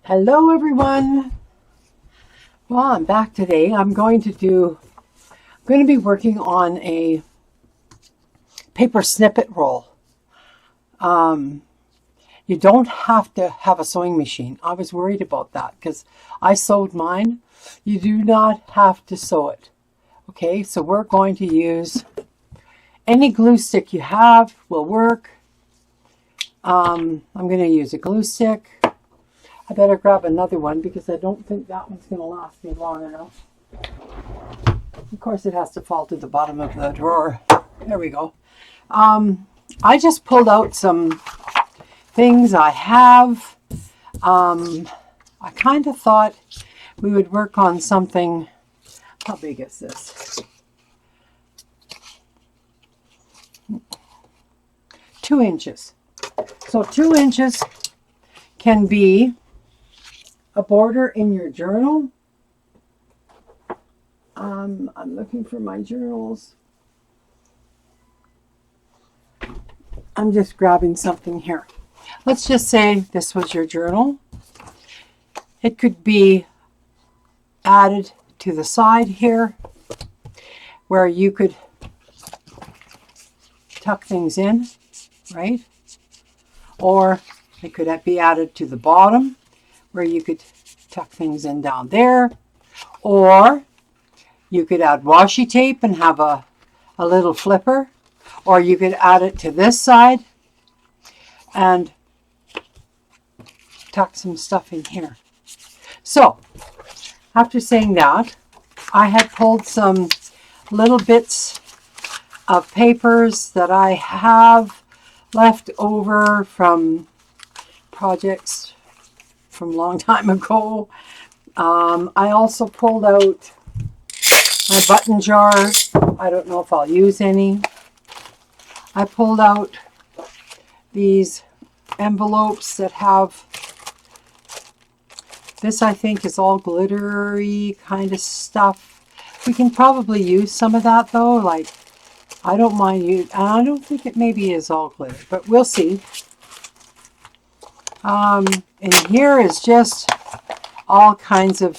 Hello everyone. Well, I'm back today. I'm going to be working on a paper snippet roll. You don't have to have a sewing machine. I was worried about that because I sewed mine. You do not have to sew it. Okay, so we're going to use any glue stick you have will work. I'm going to use a glue stick. I better grab another one because I don't think that one's going to last me long enough. Of course, it has to fall to the bottom of the drawer. There we go. I just pulled out some things I have. I kind of thought we would work on something. How big is this? 2 inches. So 2 inches can be a border in your journal. I'm looking for my journals. I'm just grabbing something here. Let's just say this was your journal. It could be added to the side here where you could tuck things in, right? Or it could be added to the bottom where you could tuck things in down there. Or you could add washi tape and have a little flipper. Or you could add it to this side and tuck some stuff in here. So, after saying that, I had pulled some little bits of papers that I have left over from projects from a long time ago. I also pulled out my button jar. I don't know if I'll use any. I pulled out these envelopes that have, this I think is all glittery kind of stuff. We can probably use some of that though, like I don't mind you, and I don't think it maybe is all glitter, but we'll see. And here is just all kinds of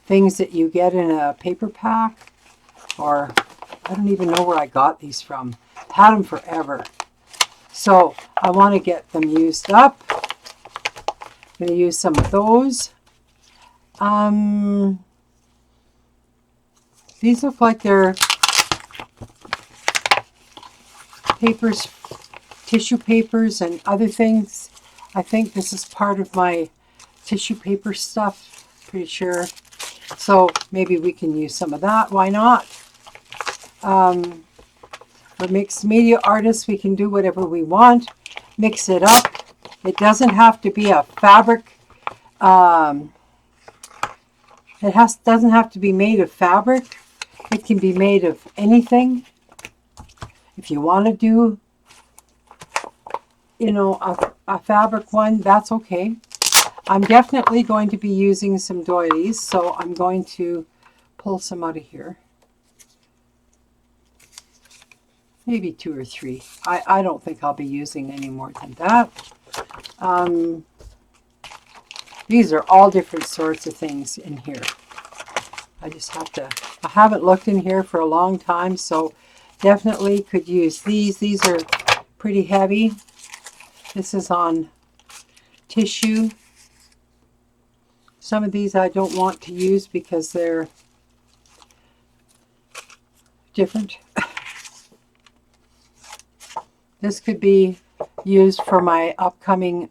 things that you get in a paper pack, or I don't even know where I got these from. I've had them forever. So I want to get them used up. I'm going to use some of those. These look like they're papers, tissue papers and other things. I think this is part of my tissue paper stuff, pretty sure. So maybe we can use some of that. Why not? We're mixed media artists. We can do whatever we want. Mix it up. It doesn't have to be a fabric. Doesn't have to be made of fabric. It can be made of anything. If you want to do, a fabric one, that's okay. I'm definitely going to be using some doilies, so I'm going to pull some out of here. Maybe 2 or 3. I don't think I'll be using any more than that. These are all different sorts of things in here. I haven't looked in here for a long time, so definitely could use these. These are pretty heavy. This is on tissue. Some of these I don't want to use because they're different. This could be used for my upcoming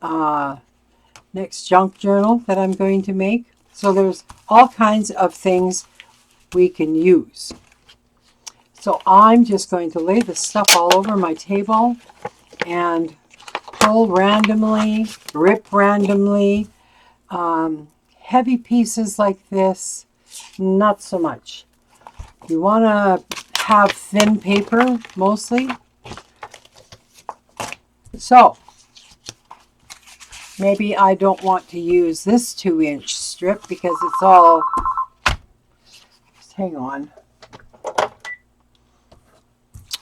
next junk journal that I'm going to make. So there's all kinds of things we can use. So I'm just going to lay the stuff all over my table and pull randomly, rip randomly. Heavy pieces like this, not so much. You want to have thin paper mostly. So maybe I don't want to use this 2-inch strip because it's all, just hang on.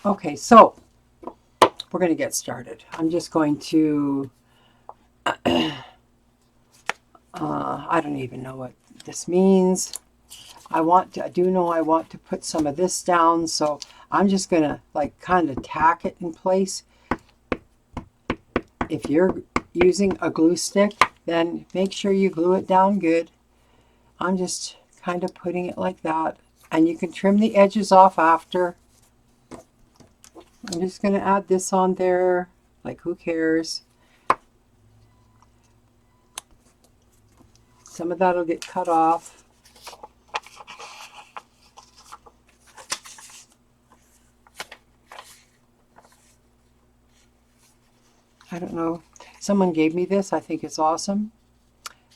Okay, so we're going to get started. I'm just going to I don't even know what this means. I do know I want to put some of this down, so I'm just going to like kind of tack it in place. If you're using a glue stick, then make sure you glue it down good. I'm just kind of putting it like that, and you can trim the edges off after. I'm just going to add this on there, like who cares. Some of that will get cut off. I don't know. Someone gave me this. I think it's awesome.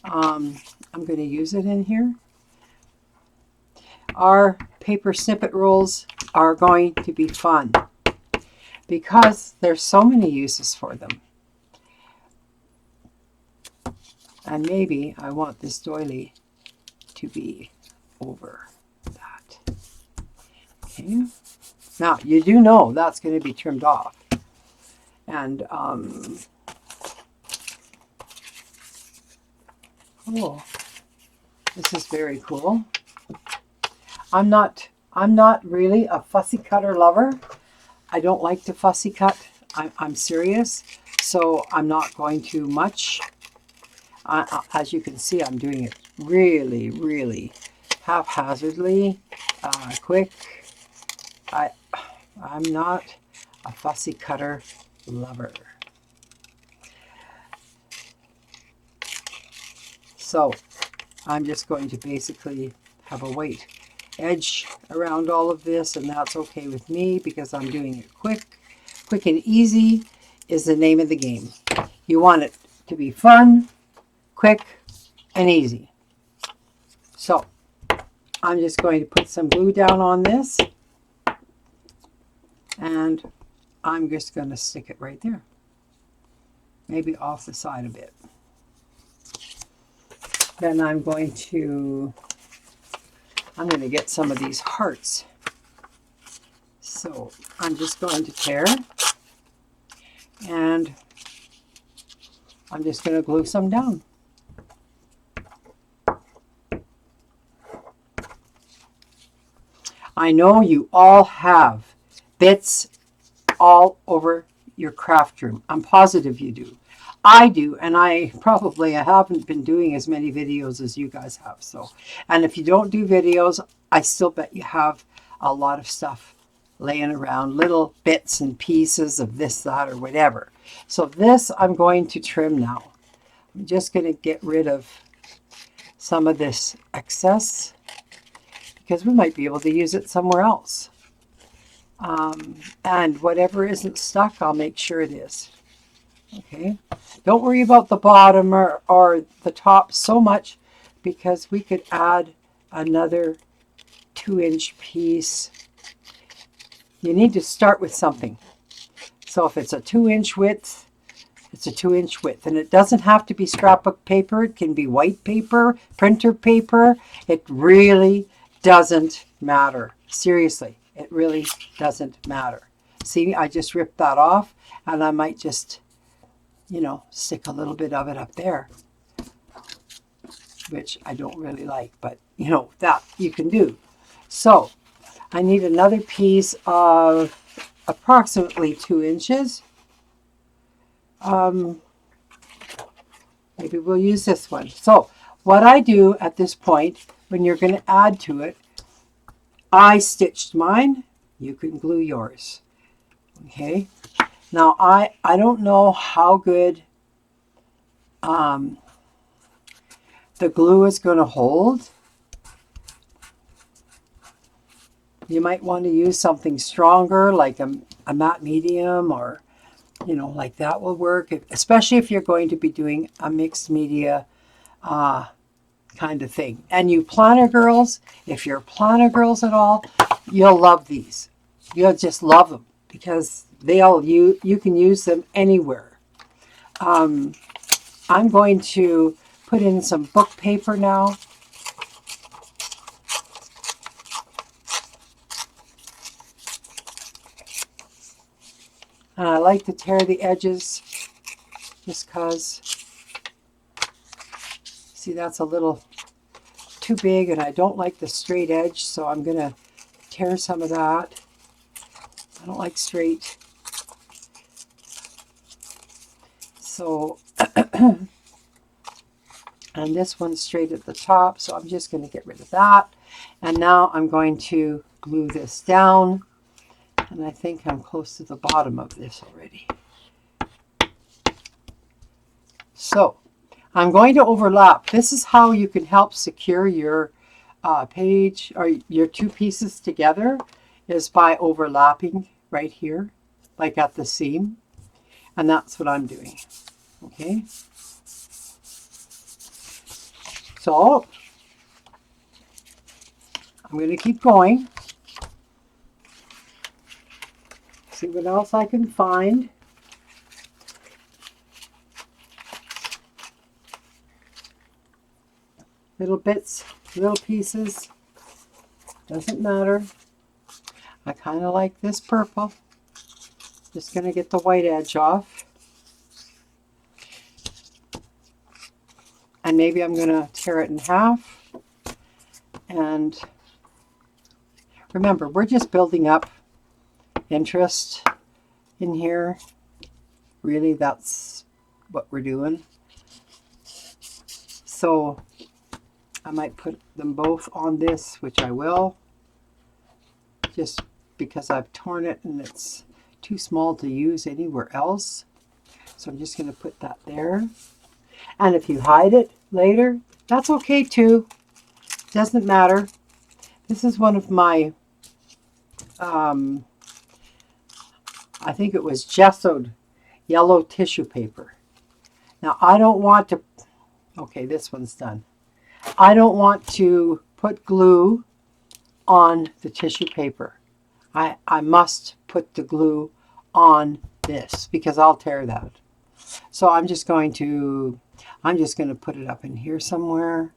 I'm going to use it in here. Our paper snippet rolls are going to be fun because there's so many uses for them. And maybe I want this doily to be over that. Okay. Now, you do know that's going to be trimmed off. And, oh, this is very cool. I'm not really a fussy cutter lover. I don't like to fussy cut. I'm serious. So I'm not going to much. As you can see, I'm doing it really, really haphazardly, quick. I'm not a fussy cutter lover. So I'm just going to basically have a white edge around all of this, and that's okay with me because I'm doing it quick. Quick and easy is the name of the game. You want it to be fun, quick, and easy. So I'm just going to put some glue down on this, and I'm just going to stick it right there. Maybe off the side a bit. Then I'm going to get some of these hearts. So I'm just going to tear, and I'm just going to glue some down. I know you all have bits all over your craft room. I'm positive you do. I do, and I haven't been doing as many videos as you guys have. So, and if you don't do videos, I still bet you have a lot of stuff laying around, little bits and pieces of this, that, or whatever. So this I'm going to trim now. I'm just going to get rid of some of this excess because we might be able to use it somewhere else. And whatever isn't stuck, I'll make sure it is. Okay, don't worry about the bottom or the top so much, because we could add another 2-inch piece. You need to start with something. So if it's a 2-inch width, it's a 2-inch width. And it doesn't have to be scrapbook paper. It can be white paper, printer paper. It really doesn't matter. Seriously, it really doesn't matter. See, I just ripped that off, and I might just, stick a little bit of it up there, which I don't really like, but that you can do. So I need another piece of approximately 2 inches. Maybe we'll use this one. So what I do at this point, when you're going to add to it, I stitched mine. You can glue yours. Okay. Now I don't know how good the glue is going to hold. You might want to use something stronger, like a matte medium, or like that will work, especially if you're going to be doing a mixed media kind of thing. And you planner girls, if you're planner girls at all, you'll love these. You'll just love them because you can use them anywhere. I'm going to put in some book paper now. And I like to tear the edges just because. See, that's a little too big, and I don't like the straight edge, so I'm going to tear some of that. I don't like straight. So, and this one's straight at the top, so I'm just going to get rid of that. And now I'm going to glue this down, and I think I'm close to the bottom of this already. So, I'm going to overlap. This is how you can help secure your page or your two pieces together, is by overlapping right here, like at the seam. And that's what I'm doing. Okay. So, I'm going to keep going. See what else I can find. Little bits, little pieces, doesn't matter. I kind of like this purple. Just going to get the white edge off. And maybe I'm going to tear it in half. And remember, we're just building up interest in here. Really, that's what we're doing. So I might put them both on this, which I will, just because I've torn it and it's too small to use anywhere else. So I'm just going to put that there. And if you hide it later, that's okay too. Doesn't matter. This is one of my, I think it was gessoed yellow tissue paper. Now I don't want to, okay, this one's done. I don't want to put glue on the tissue paper. I must put the glue on this because I'll tear that. So I'm just going to put it up in here somewhere.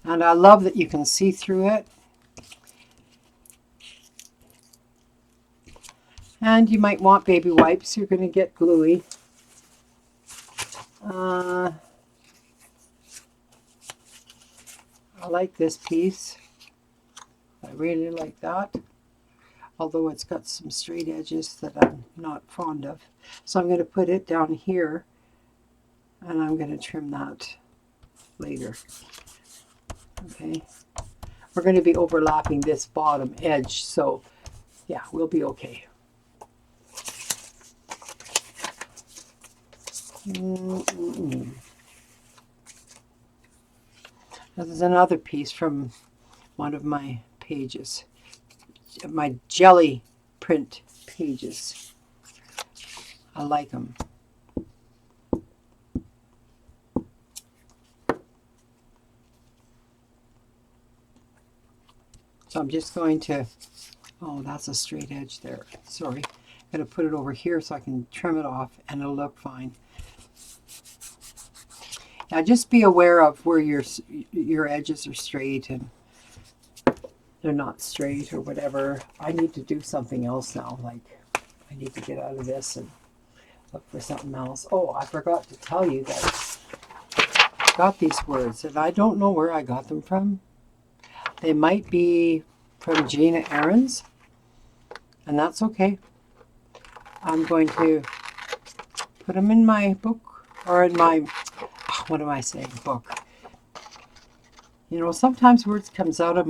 And I love that you can see through it. And you might want baby wipes. You're going to get gluey. I like this piece. I really like that. Although it's got some straight edges that I'm not fond of. So I'm going to put it down here. And I'm going to trim that later. Okay. We're going to be overlapping this bottom edge. So yeah, we'll be okay. This is another piece from one of my pages, my jelly print pages. I like them. So I'm just going to, oh, that's a straight edge there. Sorry. I'm going to put it over here so I can trim it off and it'll look fine. Now just be aware of where your edges are straight and they're not straight or whatever. I need to do something else now. Like I need to get out of this and look for something else. Oh, I forgot to tell you that I got these words and I don't know where I got them from. They might be from Gina Ahrens, and that's okay. I'm going to put them in my book or in my, what am I saying, book. You know, sometimes words come out of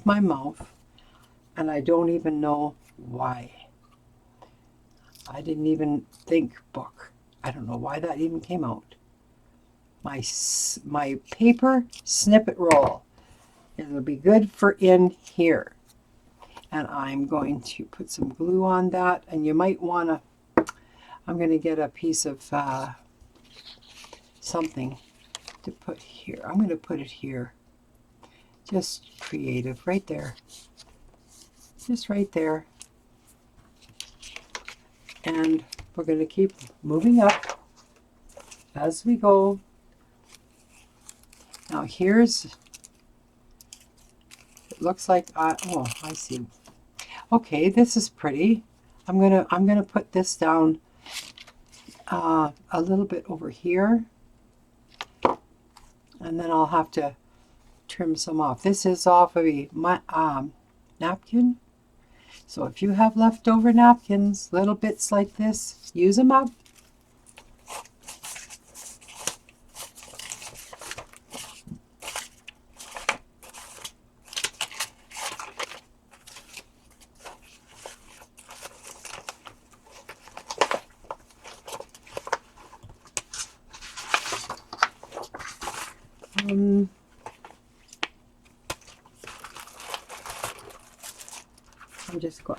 my mouth and I don't even know why. I didn't even think book. I don't know why that even came out. My paper snippet roll. It'll be good for in here. And I'm going to put some glue on that. And you might want to, I'm going to get a piece of something to put here. I'm going to put it here. Just creative, right there. Just right there. And we're going to keep moving up as we go. Now here's it looks like oh, I see. Okay, this is pretty. I'm gonna put this down a little bit over here, and then I'll have to trim some off. This is off of a napkin. So if you have leftover napkins, little bits like this, use them up.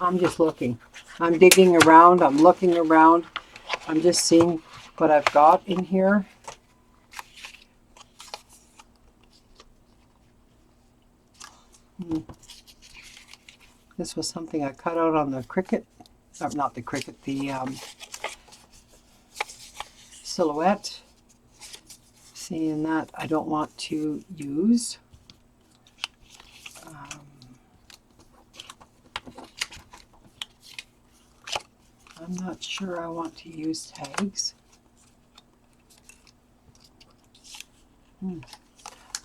I'm just looking. I'm digging around. I'm looking around. I'm just seeing what I've got in here. This was something I cut out on the Cricut. Or not the Cricut, the Silhouette. Seeing that I don't want to use. I'm not sure I want to use tags. I'm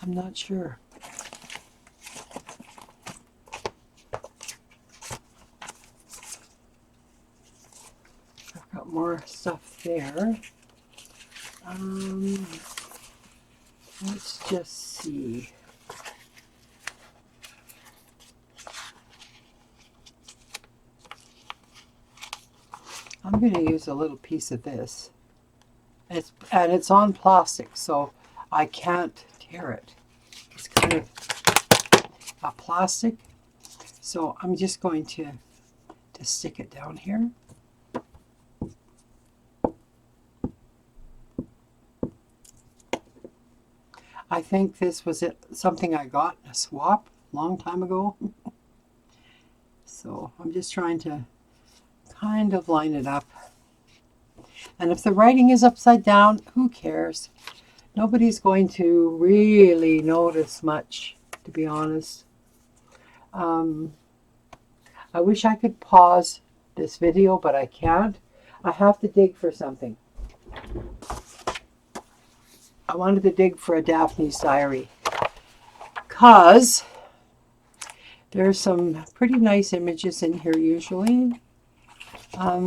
not sure. I've got more stuff there. Let's just see. I'm going to use a little piece of this. It's on plastic, so I can't tear it. It's kind of a plastic, so I'm just going to stick it down here. I think this was something I got in a swap a long time ago. So I'm just trying to kind of line it up. And if the writing is upside down, who cares? Nobody's going to really notice much, to be honest. I wish I could pause this video, but I can't. I have to dig for something. I wanted to dig for a Daphne's Diary because there's some pretty nice images in here usually. I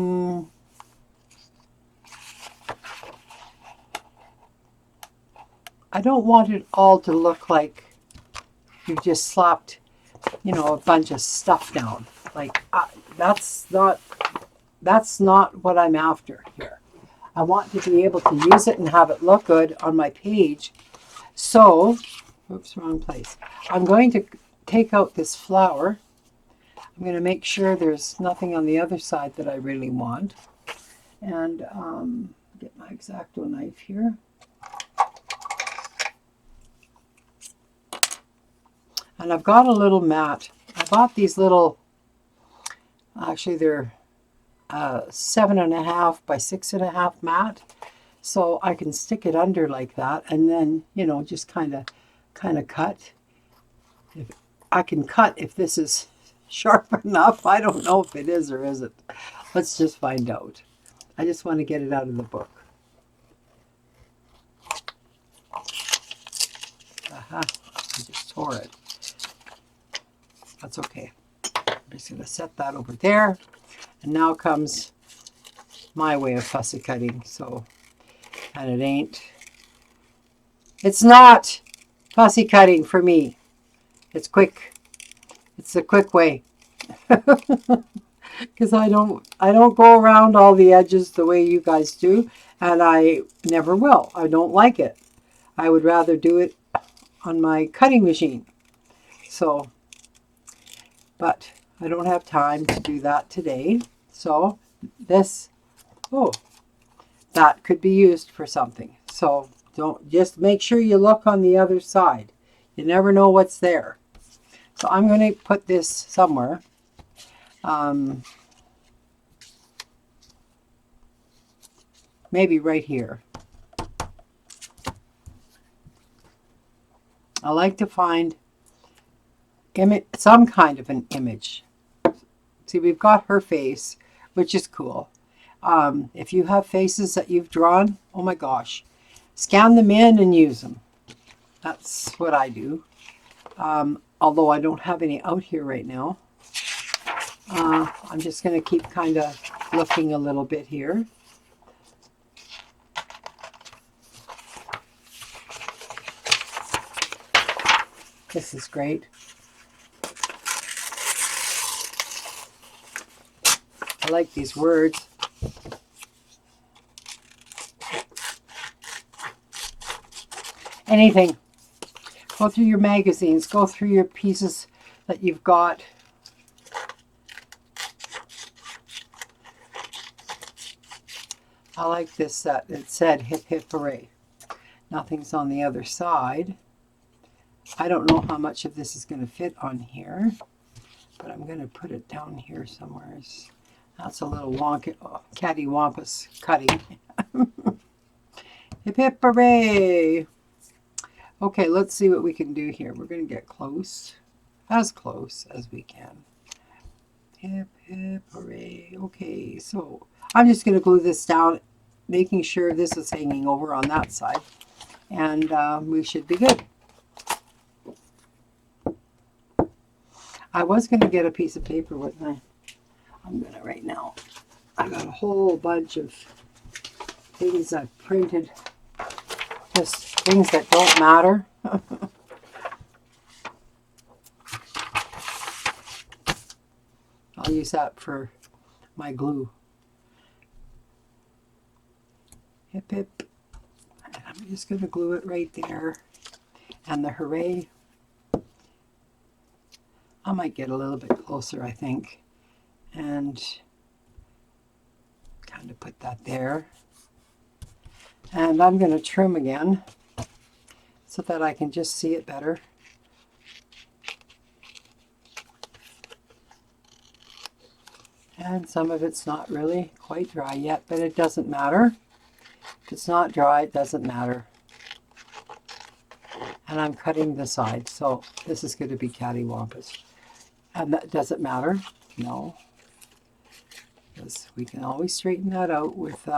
don't want it all to look like you just slapped, you know, a bunch of stuff down. Like that's not what I'm after here. I want to be able to use it and have it look good on my page. So, oops, wrong place. I'm going to take out this flower. I'm going to make sure there's nothing on the other side that I really want. And get my X-Acto knife here. And I've got a little mat. I bought these little, actually they're 7.5 by 6.5 mat. So I can stick it under like that and then, you know, just kind of cut. I can cut if this is sharp enough. I don't know if it is or isn't. Let's just find out. I just want to get it out of the book. Aha, I just tore it. That's okay. I'm just going to set that over there. And now comes my way of fussy cutting. So, and it ain't. It's not fussy cutting for me. It's quick. It's the quick way. Because I don't go around all the edges the way you guys do. And I never will. I don't like it. I would rather do it on my cutting machine. So, but I don't have time to do that today. So this, oh, that could be used for something. So don't, just make sure you look on the other side. You never know what's there. So I'm going to put this somewhere. Maybe right here. I like to find some kind of an image. See, we've got her face, which is cool. If you have faces that you've drawn, oh my gosh, scan them in and use them. That's what I do. Although I don't have any out here right now. I'm just going to keep kind of looking a little bit here. This is great. I like these words. Anything. Go through your magazines. Go through your pieces that you've got. I like this that it said hip hip hooray. Nothing's on the other side. I don't know how much of this is going to fit on here, but I'm going to put it down here somewhere. That's a little wonky, cattywampus cutting. Hip hip hooray! Okay, let's see what we can do here. We're going to get close as we can. Hip hip hooray. Okay, so I'm just going to glue this down, making sure this is hanging over on that side, and we should be good. I was going to get a piece of paper, wasn't I? I'm going to right now. I got a whole bunch of things I've printed, just things that don't matter. I'll use that for my glue. Hip hip. And I'm just going to glue it right there. And the hooray. I might get a little bit closer, I think, and kind of put that there. And I'm going to trim again so that I can just see it better. And some of it's not really quite dry yet, but it doesn't matter. If it's not dry, it doesn't matter. And I'm cutting the side, so this is going to be cattywampus. And that doesn't matter, no, because we can always straighten that out with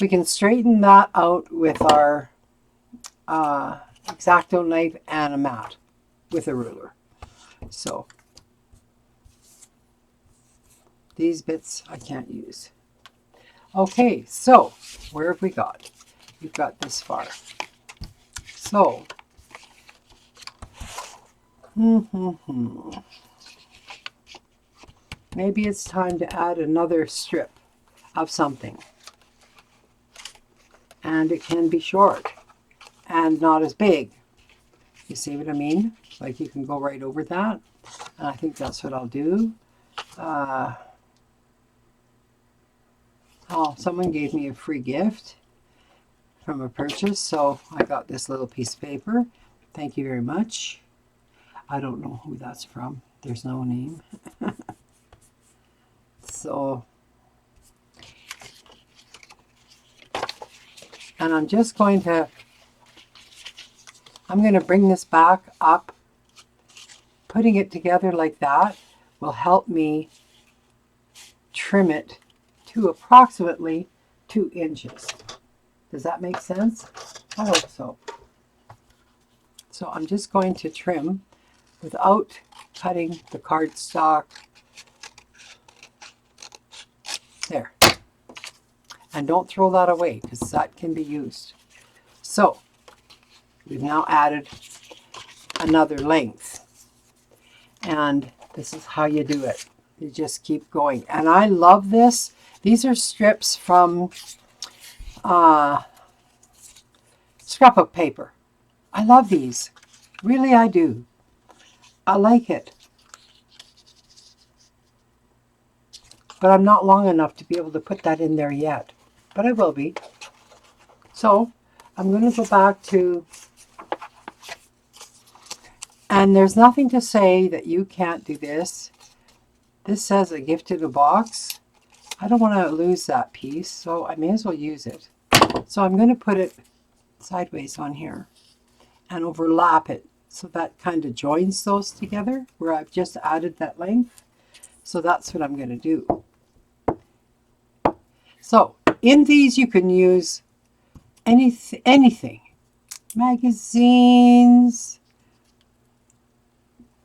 we can straighten that out with our X-Acto knife and a mat with a ruler. So these bits I can't use. Okay, so where have we got? We've got this far. So, maybe it's time to add another strip of something. And it can be short and not as big. You see what I mean? Like you can go right over that. And I think that's what I'll do. Oh, someone gave me a free gift from a purchase, so I got this little piece of paper. Thank you very much. I don't know who that's from. There's no name. So, and I'm going to bring this back up. Putting it together like that will help me trim it to approximately 2 inches. Does that make sense? I hope so. So I'm just going to trim without cutting the cardstock. There. And don't throw that away because that can be used. So we've now added another length. And this is how you do it. You just keep going. And I love this. These are strips from scrapbook paper. I love these. Really, I do. I like it. But I'm not long enough to be able to put that in there yet. But I will be. So, I'm going to go back to... And there's nothing to say that you can't do this. This says a gift in a box. I don't want to lose that piece, so I may as well use it. So I'm going to put it sideways on here and overlap it. So that kind of joins those together where I've just added that length. So that's what I'm going to do. So in these you can use anything. Magazines,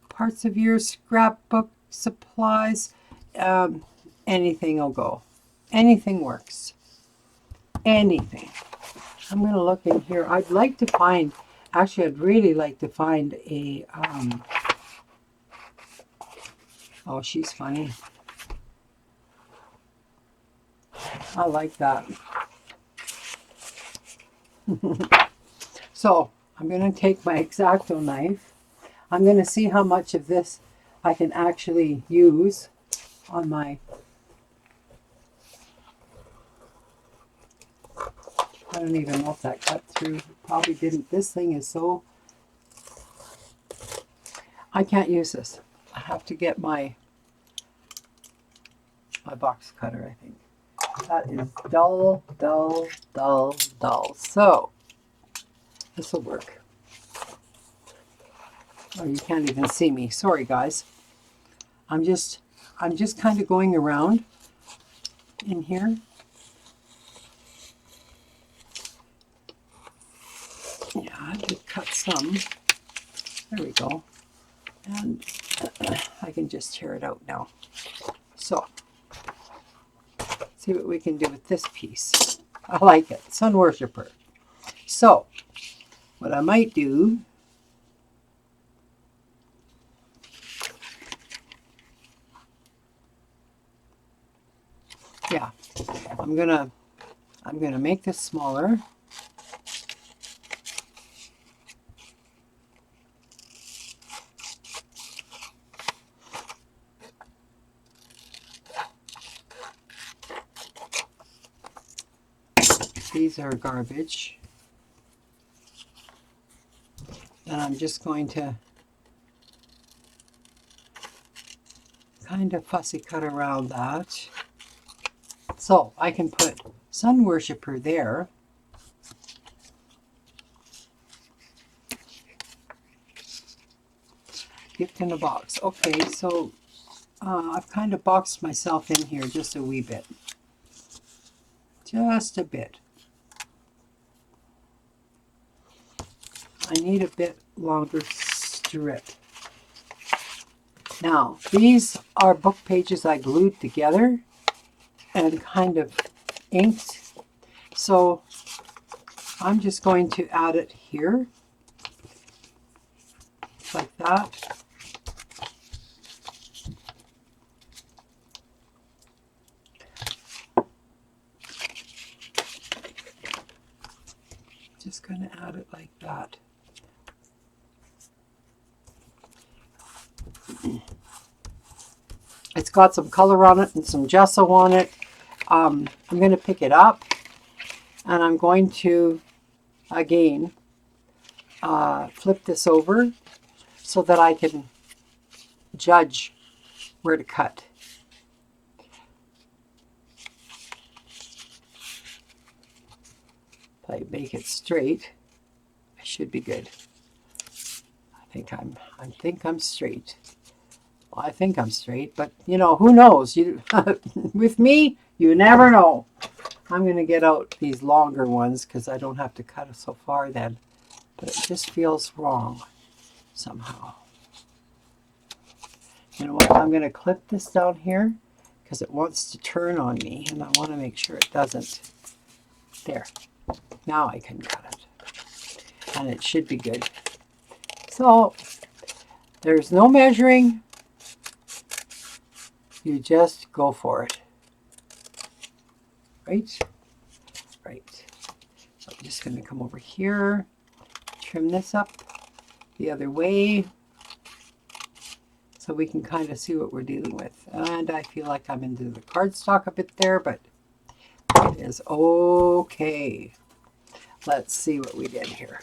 parts of your scrapbook supplies, anything will go. Anything works. Anything. I'm going to look in here. I'd like to find, actually I'd really like to find a, oh, she's funny. I like that. So I'm going to take my X-Acto knife. I'm going to see how much of this I can actually use on my, I don't even know if that cut through. Probably didn't. This thing is so, I can't use this. I have to get my box cutter, I think. That is dull, dull, dull, dull. So this will work. Oh, you can't even see me. Sorry, guys. I'm just kind of going around in here. Yeah, I did cut some. There we go. And I can just tear it out now. So, see what we can do with this piece. I like it. Sun Worshipper. So, what I might do, yeah, I'm gonna make this smaller. These are garbage. And I'm just going to kind of fussy cut around that. So I can put Sun Worshipper there. Gift in a box. Okay, so I've kind of boxed myself in here just a wee bit. Just a bit. I need a bit longer strip. Now, these are book pages I glued together and kind of inked. So I'm just going to add it here, like that. Just going to add it like that. It's got some color on it and some gesso on it. I'm going to pick it up and I'm going to, again, flip this over so that I can judge where to cut. If I make it straight, I should be good. I think I'm straight. Well, I think I'm straight, but you know, who knows? You, with me, you never know. I'm going to get out these longer ones because I don't have to cut it so far then. But it just feels wrong somehow. You know what? I'm going to clip this down here because it wants to turn on me and I want to make sure it doesn't. There. Now I can cut it. And it should be good. So, there's no measuring. You just go for it. Right? Right. So I'm just going to come over here, trim this up the other way so we can kind of see what we're dealing with. And I feel like I'm into the cardstock a bit there, but it is okay. Let's see what we did here.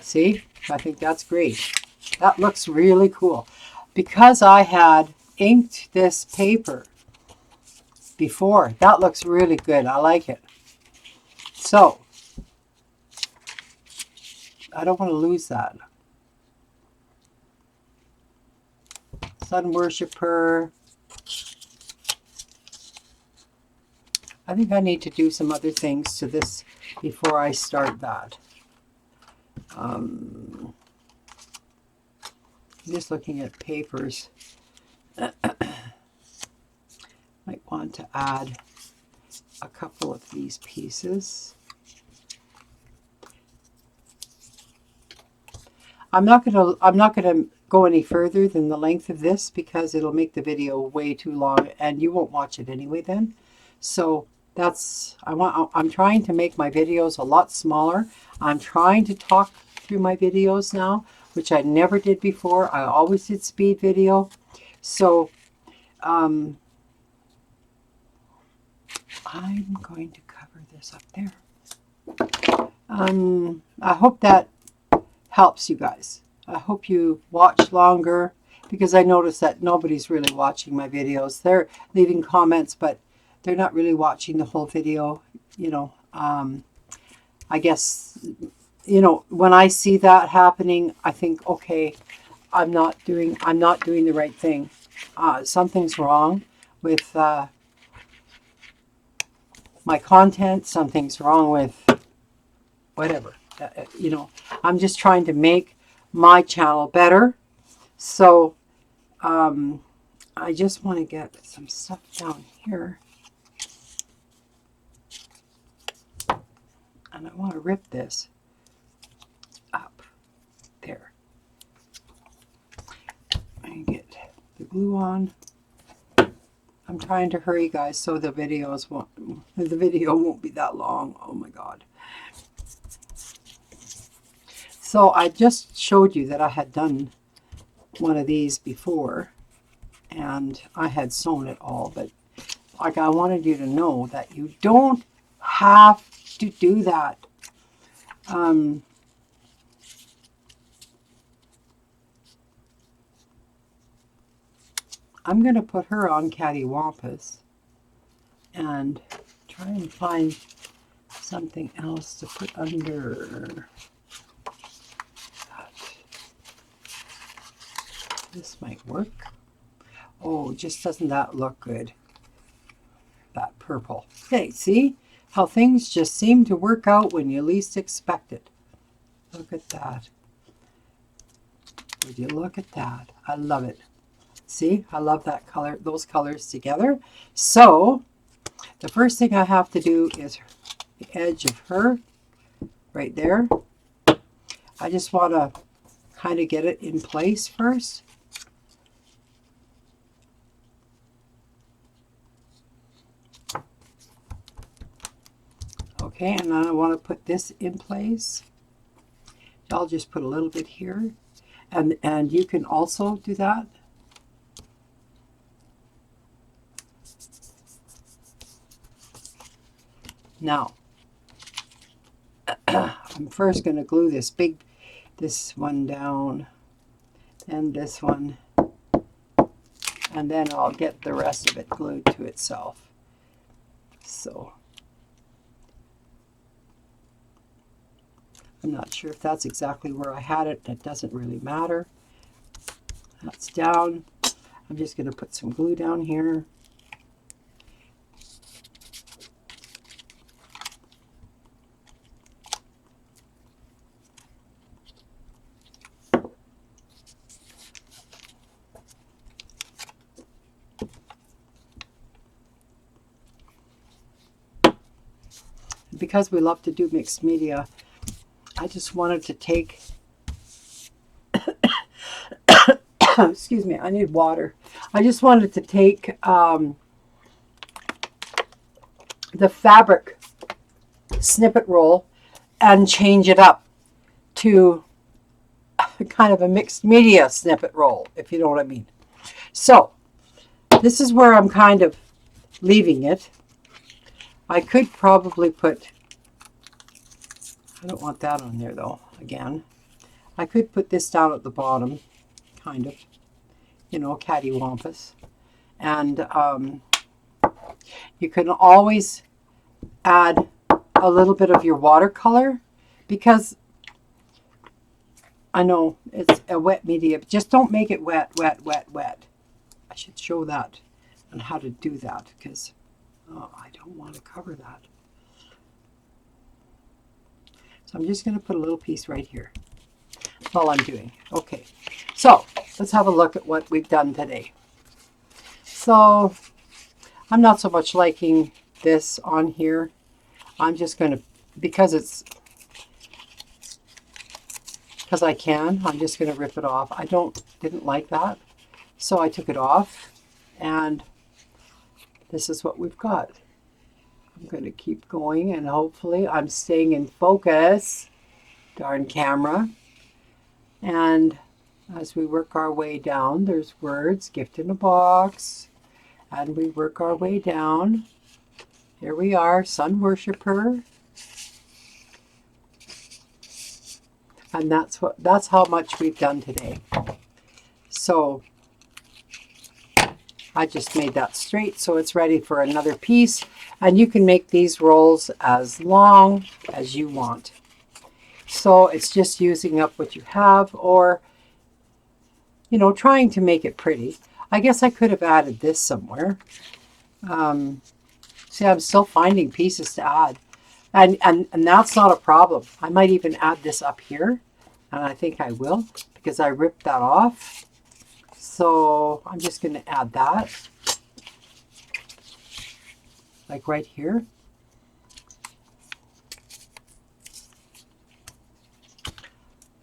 See? I think that's great. That looks really cool. Because I had inked this paper before. That looks really good. I like it. So, I don't want to lose that. Sun Worshipper. I think I need to do some other things to this before I start that. I'm just looking at papers. Might want to add a couple of these pieces. I'm not gonna go any further than the length of this because it'll make the video way too long and you won't watch it anyway then. So I'm trying to make my videos a lot smaller. I'm trying to talk through my videos now, which I never did before. I always did speed video. So I'm going to cover this up there. I hope that helps you guys. I hope you watch longer because I notice that nobody's really watching my videos. They're leaving comments, but they're not really watching the whole video. You know, I guess, you know, when I see that happening, I think, okay, I'm not doing the right thing. Something's wrong with my content. Something's wrong with whatever. You know, I'm just trying to make my channel better. So I just want to get some stuff down here. And I want to rip this up there. And get the glue on. I'm trying to hurry, guys, so the video won't be that long. Oh my God. So I just showed you that I had done one of these before and I had sewn it all, but like I wanted you to know that you don't have to do that. I'm going to put her on cattywampus and try and find something else to put under. This might work. Oh, just doesn't that look good? That purple. Okay, see how things just seem to work out when you least expect it. Look at that. Would you look at that? I love it. See, I love that color, those colors together. So the first thing I have to do is the edge of her right there. I just want to kind of get it in place first. Okay, and then I want to put this in place. I'll just put a little bit here. And you can also do that. Now, I'm first going to glue this one down, and this one, and then I'll get the rest of it glued to itself. So, I'm not sure if that's exactly where I had it. That doesn't really matter. That's down. I'm just going to put some glue down here. Because we love to do mixed media, I just wanted to take, excuse me, I need water. I just wanted to take the fabric snippet roll and change it up to kind of a mixed media snippet roll, if you know what I mean. So this is where I'm kind of leaving it. I could probably put, I don't want that on there though, again. I could put this down at the bottom, kind of, you know, cattywampus. And You can always add a little bit of your watercolor, because I know it's a wet media. Just don't make it wet, wet, wet, wet. I should show that and how to do that, because I don't want to cover that. So I'm just going to put a little piece right here. That's all I'm doing. Okay, so let's have a look at what we've done today. So I'm not so much liking this on here. I'm just going to, because I can, I'm just going to rip it off. I didn't like that, so I took it off, and this is what we've got. I'm going to keep going, and hopefully I'm staying in focus. Darn camera. And as we work our way down, there's words, gift in a box, and we work our way down. Here we are, sun worshiper. And that's how much we've done today. So I just made that straight, so it's ready for another piece. And you can make these rolls as long as you want. So it's just using up what you have, or, you know, trying to make it pretty. I guess I could have added this somewhere. See, I'm still finding pieces to add. And that's not a problem. I might even add this up here. And I think I will, because I ripped that off. So I'm just going to add that. Like right here.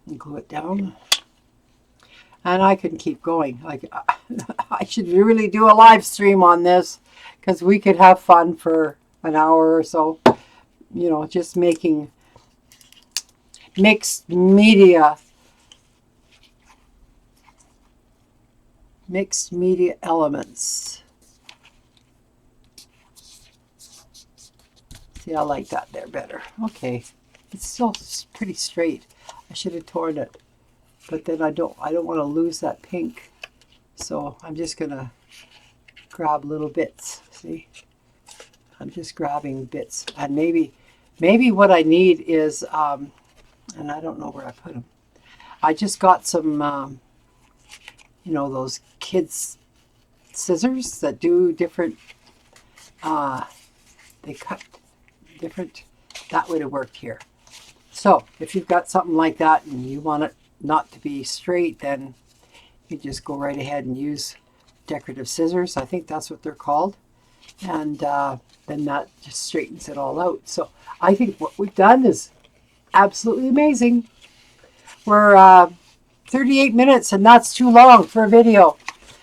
And glue it down. And I can keep going. Like, I should really do a live stream on this, because we could have fun for an hour or so. You know, just making mixed media elements. See, I like that there better. Okay, it's still pretty straight. I should have torn it, but then I don't want to lose that pink. So I'm just gonna grab little bits. See, I'm just grabbing bits, and maybe what I need is and I don't know where I put them. I just got some you know, those kids scissors that do different they cut different. That would have worked here. So if you've got something like that and you want it not to be straight, then you just go right ahead and use decorative scissors. I think that's what they're called. And then that just straightens it all out. So I think what we've done is absolutely amazing. We're 38 minutes, and that's too long for a video.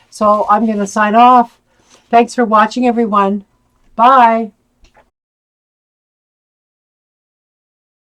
So I'm going to sign off. Thanks for watching, everyone. Bye.